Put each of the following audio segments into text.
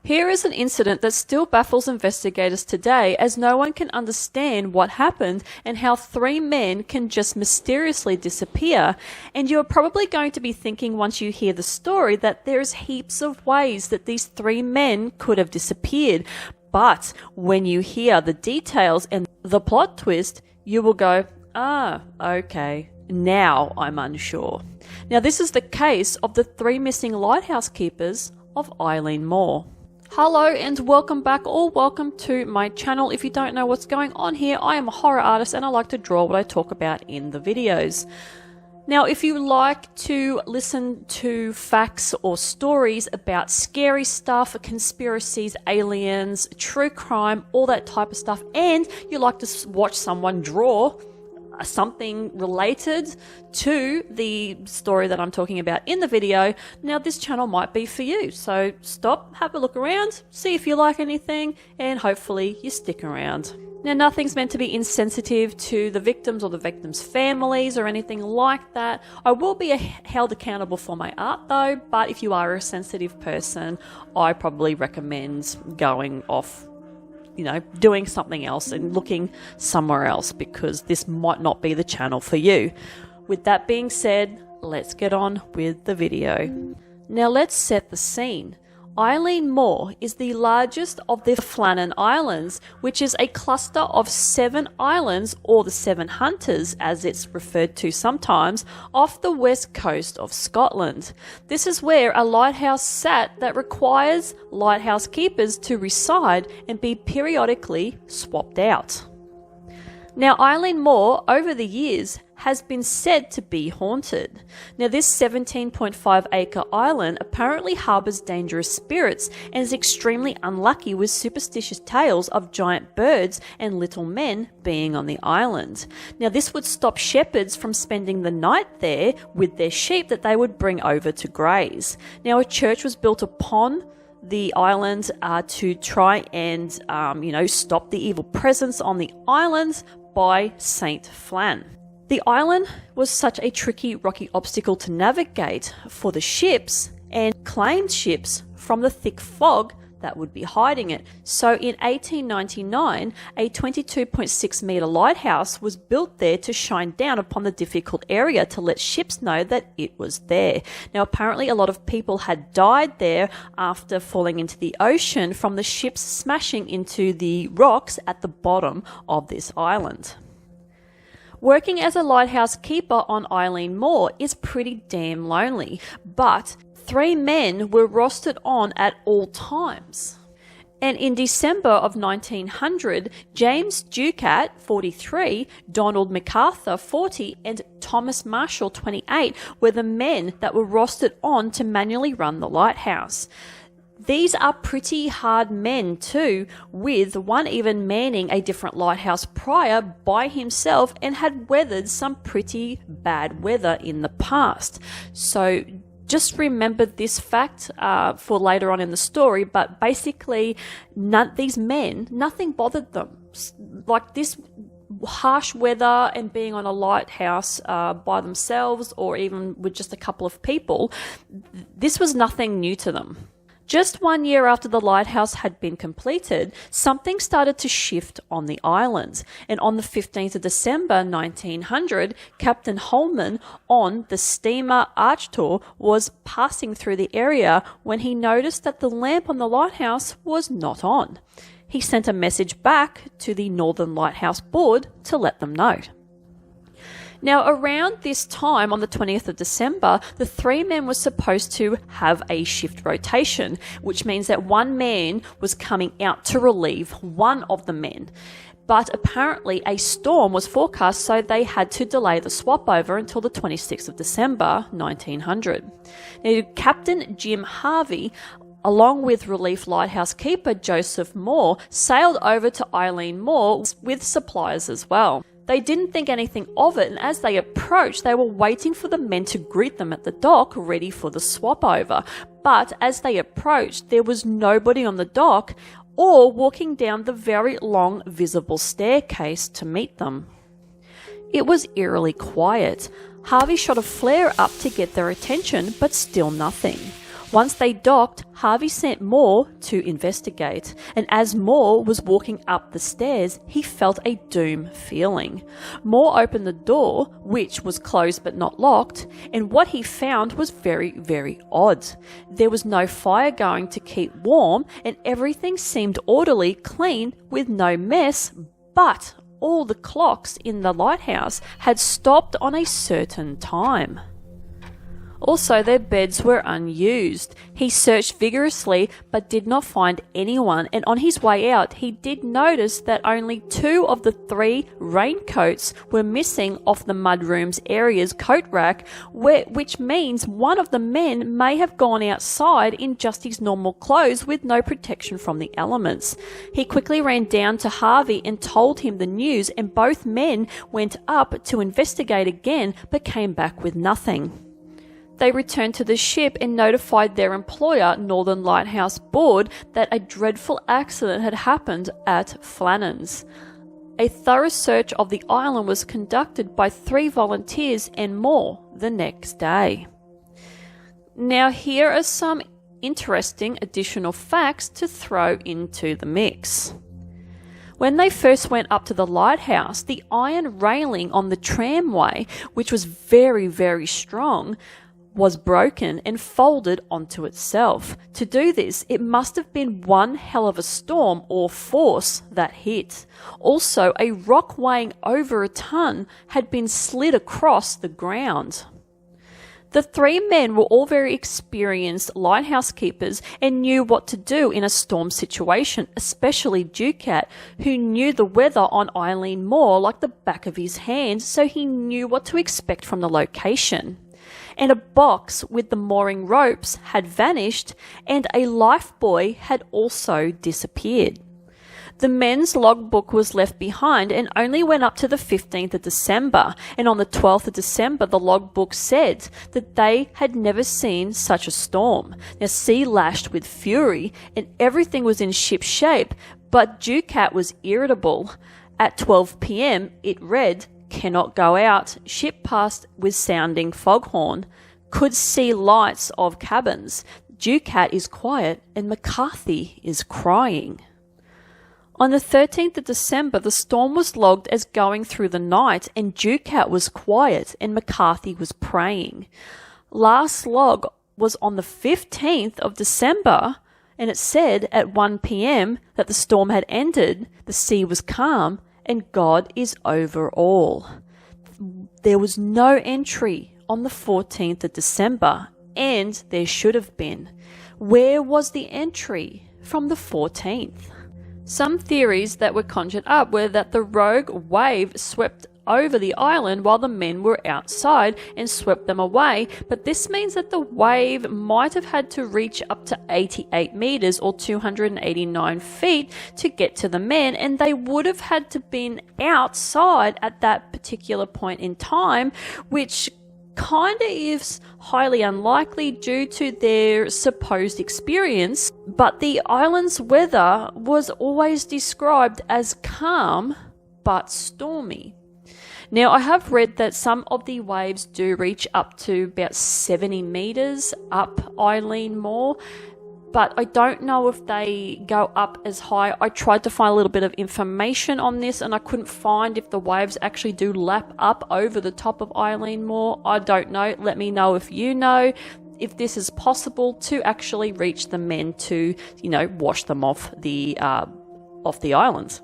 Here is an incident that still baffles investigators today, as no one can understand what happened and how 3 men can just mysteriously disappear. And you're probably going to be thinking once you hear the story that there's heaps of ways that these 3 men could have disappeared. But when you hear the details and the plot twist, you will go, okay, now I'm unsure. Now this is the case of the 3 missing lighthouse keepers of Eilean Mor. Hello and welcome back, or welcome to my channel. If you don't know what's going on here, I am a horror artist and I like to draw what I talk about in the videos. Now, if you like to listen to facts or stories about scary stuff, conspiracies, aliens, true crime, all that type of stuff, and you like to watch someone draw something related to the story that I'm talking about in the video, now this channel might be for you. So stop, have a look around, see if you like anything, and hopefully you stick around. Now, nothing's meant to be insensitive to the victims or the victims' families or anything like that. I will be held accountable for my art though, but if you are a sensitive person, I probably recommend going off, doing something else and looking somewhere else, because this might not be the channel for you. With that being said, let's get on with the video. Now let's set the scene. Eilean Mor is the largest of the Flannan Islands, which is a cluster of 7 islands, or the 7 Hunters as it's referred to sometimes, off the west coast of Scotland. This is where a lighthouse sat that requires lighthouse keepers to reside and be periodically swapped out. Now, Eilean Mor, over the years, has been said to be haunted. Now, this 17.5 acre island apparently harbours dangerous spirits and is extremely unlucky, with superstitious tales of giant birds and little men being on the island. Now, this would stop shepherds from spending the night there with their sheep that they would bring over to graze. Now, a church was built upon the island to try and, stop the evil presence on the island by Saint Flann. The island was such a tricky, rocky obstacle to navigate for the ships and claimed ships from the thick fog that would be hiding it. So in 1899, a 22.6 metre lighthouse was built there to shine down upon the difficult area to let ships know that it was there. Now, apparently a lot of people had died there after falling into the ocean from the ships smashing into the rocks at the bottom of this island. Working as a lighthouse keeper on Eilean Mor is pretty damn lonely, but 3 men were rostered on at all times. And in December of 1900, James Ducat, 43, Donald MacArthur, 40, and Thomas Marshall, 28, were the men that were rostered on to manually run the lighthouse. These are pretty hard men too, with one even manning a different lighthouse prior by himself and had weathered some pretty bad weather in the past. So just remember this fact for later on in the story, but basically these men, nothing bothered them. Like this harsh weather and being on a lighthouse by themselves, or even with just a couple of people, this was nothing new to them. Just 1 year after the lighthouse had been completed, something started to shift on the island, and on the 15th of December 1900, Captain Holman on the steamer Archtor was passing through the area when he noticed that the lamp on the lighthouse was not on. He sent a message back to the Northern Lighthouse Board to let them know. Now, around this time, on the 20th of December, the 3 men were supposed to have a shift rotation, which means that 1 man was coming out to relieve one of the men. But apparently a storm was forecast, so they had to delay the swap over until the 26th of December, 1900. Now, Captain Jim Harvey, along with relief lighthouse keeper Joseph Moore, sailed over to Eilean Mor with supplies as well. They didn't think anything of it, and as they approached, they were waiting for the men to greet them at the dock, ready for the swap over. But as they approached, there was nobody on the dock or walking down the very long visible staircase to meet them. It was eerily quiet. Harvey shot a flare up to get their attention, but still nothing. Once they docked, Harvey sent Mor to investigate, and as Mor was walking up the stairs, he felt a doom feeling. Mor opened the door, which was closed but not locked, and what he found was very, very odd. There was no fire going to keep warm, and everything seemed orderly, clean, with no mess, but all the clocks in the lighthouse had stopped on a certain time. Also, their beds were unused. He searched vigorously but did not find anyone, and on his way out he did notice that only 2 of the 3 raincoats were missing off the mudroom's area's coat rack, which means one of the men may have gone outside in just his normal clothes with no protection from the elements. He quickly ran down to Harvey and told him the news, and both men went up to investigate again but came back with nothing. They returned to the ship and notified their employer, Northern Lighthouse Board, that a dreadful accident had happened at Flannan's. A thorough search of the island was conducted by 3 volunteers and more the next day. Now here are some interesting additional facts to throw into the mix. When they first went up to the lighthouse, the iron railing on the tramway, which was very, very strong, was broken and folded onto itself. To do this, it must have been one hell of a storm or force that hit. Also, a rock weighing over a ton had been slid across the ground. The 3 men were all very experienced lighthouse keepers and knew what to do in a storm situation, especially Ducat, who knew the weather on Eilean Mor like the back of his hand, so he knew what to expect from the location. And a box with the mooring ropes had vanished, and a lifebuoy had also disappeared. The men's logbook was left behind and only went up to the 15th of December, and on the 12th of December the logbook said that they had never seen such a storm. Now, sea lashed with fury and everything was in ship shape, but Ducat was irritable. At 12 p.m. it read, "Cannot go out, ship passed with sounding foghorn, could see lights of cabins, Ducat is quiet and McCarthy is crying." On the 13th of December, the storm was logged as going through the night, and Ducat was quiet and McCarthy was praying. Last log was on the 15th of December, and it said at 1 p.m. that the storm had ended, the sea was calm, and God is over all. There was no entry on the 14th of December, and there should have been. Where was the entry from the 14th? Some theories that were conjured up were that the rogue wave swept over the island while the men were outside and swept them away, but this means that the wave might have had to reach up to 88 meters or 289 feet to get to the men, and they would have had to been outside at that particular point in time, which kind of is highly unlikely due to their supposed experience. But the island's weather was always described as calm but stormy. Now, I have read that some of the waves do reach up to about 70 meters up Eilean Mor, but I don't know if they go up as high. I tried to find a little bit of information on this and I couldn't find if the waves actually do lap up over the top of Eilean Mor. I don't know. Let me know if you know if this is possible to actually reach the men to, wash them off the islands.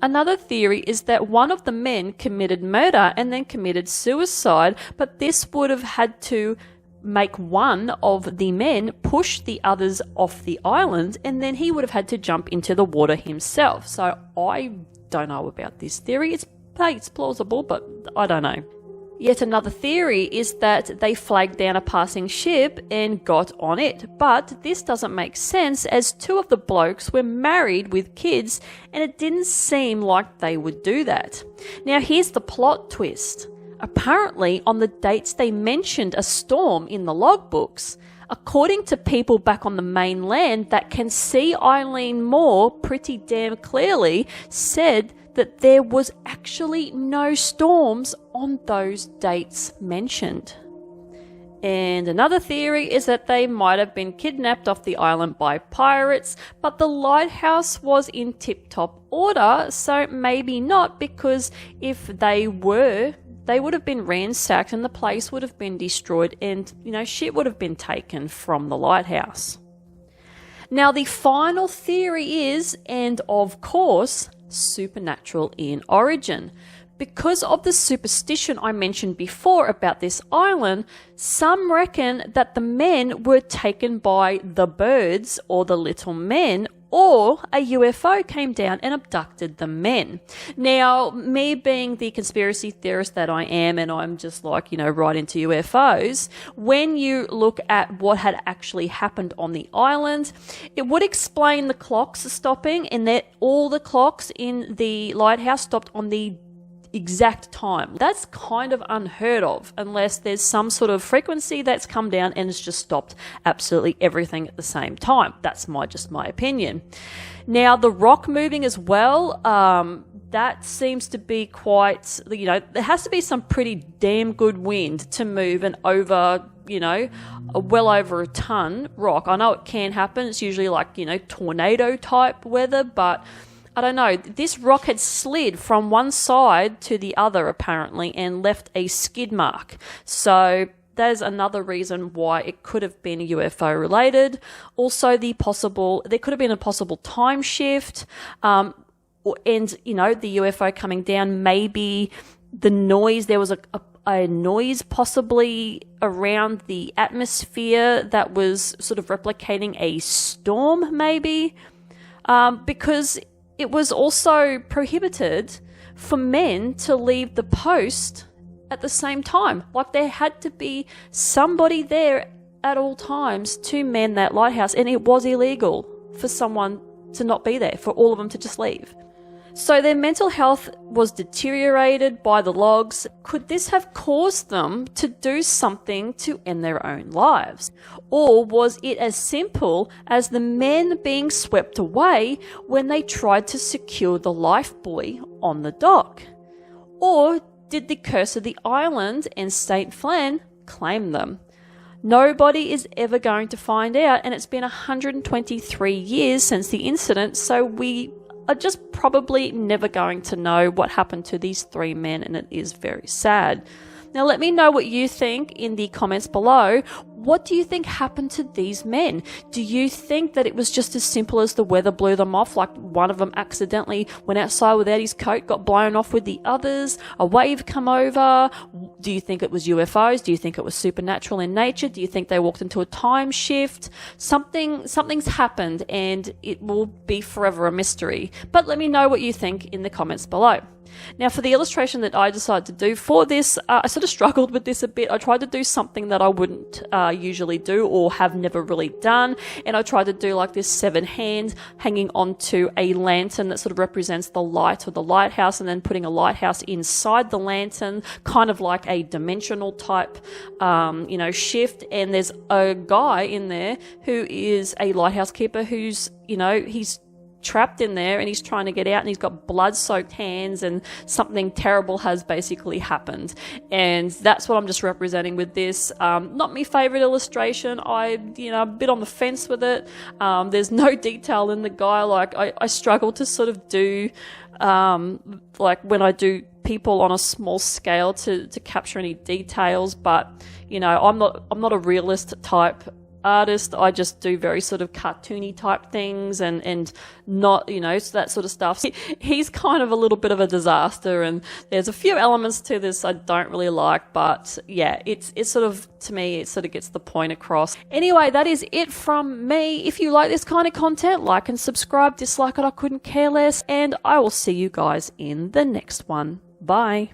Another theory is that one of the men committed murder and then committed suicide, but this would have had to make one of the men push the others off the island, and then he would have had to jump into the water himself. So I don't know about this theory. It's plausible, but I don't know. Yet another theory is that they flagged down a passing ship and got on it, but this doesn't make sense as 2 of the blokes were married with kids and it didn't seem like they would do that. Now here's the plot twist. Apparently on the dates they mentioned a storm in the logbooks, according to people back on the mainland that can see Eilean Mor pretty damn clearly, said that there was actually no storms on those dates mentioned. And another theory is that they might have been kidnapped off the island by pirates, but the lighthouse was in tip-top order, so maybe not, because if they were, they would have been ransacked and the place would have been destroyed and, shit would have been taken from the lighthouse. Now, the final theory is, and of course, supernatural in origin. Because of the superstition I mentioned before about this island, some reckon that the men were taken by the birds or the little men, or a UFO came down and abducted the men. Now, me being the conspiracy theorist that I am, and I'm just like, right into UFOs, when you look at what had actually happened on the island, it would explain the clocks stopping, and that all the clocks in the lighthouse stopped on the exact time. That's kind of unheard of unless there's some sort of frequency that's come down and it's just stopped absolutely everything at the same time. That's just my opinion. Now, the rock moving as well, that seems to be quite, there has to be some pretty damn good wind to move an over, well over a ton rock. I know it can happen. It's usually like, tornado type weather, but I don't know, this rock had slid from one side to the other apparently and left a skid mark. So that is another reason why it could have been UFO related. Also, there could have been a possible time shift, and the UFO coming down, maybe the noise, there was a noise possibly around the atmosphere that was sort of replicating a storm maybe, because it was also prohibited for men to leave the post at the same time. Like, there had to be somebody there at all times to man that lighthouse, and it was illegal for someone to not be there, for all of them to just leave. So their mental health was deteriorated by the logs. Could this have caused them to do something to end their own lives? Or was it as simple as the men being swept away when they tried to secure the lifebuoy on the dock? Or did the curse of the island and St. Flan claim them? Nobody is ever going to find out, and it's been 123 years since the incident, so we are just probably never going to know what happened to these three men, and it is very sad. Now, let me know what you think in the comments below. What do you think happened to these men? Do you think that it was just as simple as the weather blew them off, like one of them accidentally went outside without his coat, got blown off with the others, a wave come over? Do you think it was UFOs? Do you think it was supernatural in nature? Do you think they walked into a time shift? Something's happened, and it will be forever a mystery. But let me know what you think in the comments below. Now, for the illustration that I decided to do for this, I sort of struggled with this a bit. I tried to do something that I wouldn't usually do or have never really done, and I tried to do like this 7 hands hanging onto a lantern that sort of represents the light or the lighthouse, and then putting a lighthouse inside the lantern, kind of like a dimensional type shift. And there's a guy in there who is a lighthouse keeper who's he's trapped in there and he's trying to get out, and he's got blood-soaked hands, and something terrible has basically happened. And that's what I'm just representing with this. Not my favorite illustration. I a bit on the fence with it. There's no detail in the guy. Like, I struggle to sort of do like when I do people on a small scale to capture any details, but I'm not a realist type artist. I just do very sort of cartoony type things and not, so that sort of stuff. He's kind of a little bit of a disaster, and there's a few elements to this I don't really like, but yeah, it's sort of, to me, it sort of gets the point across. Anyway, that is it from me. If you like this kind of content, like and subscribe. Dislike it, I couldn't care less, and I will see you guys in the next one. Bye.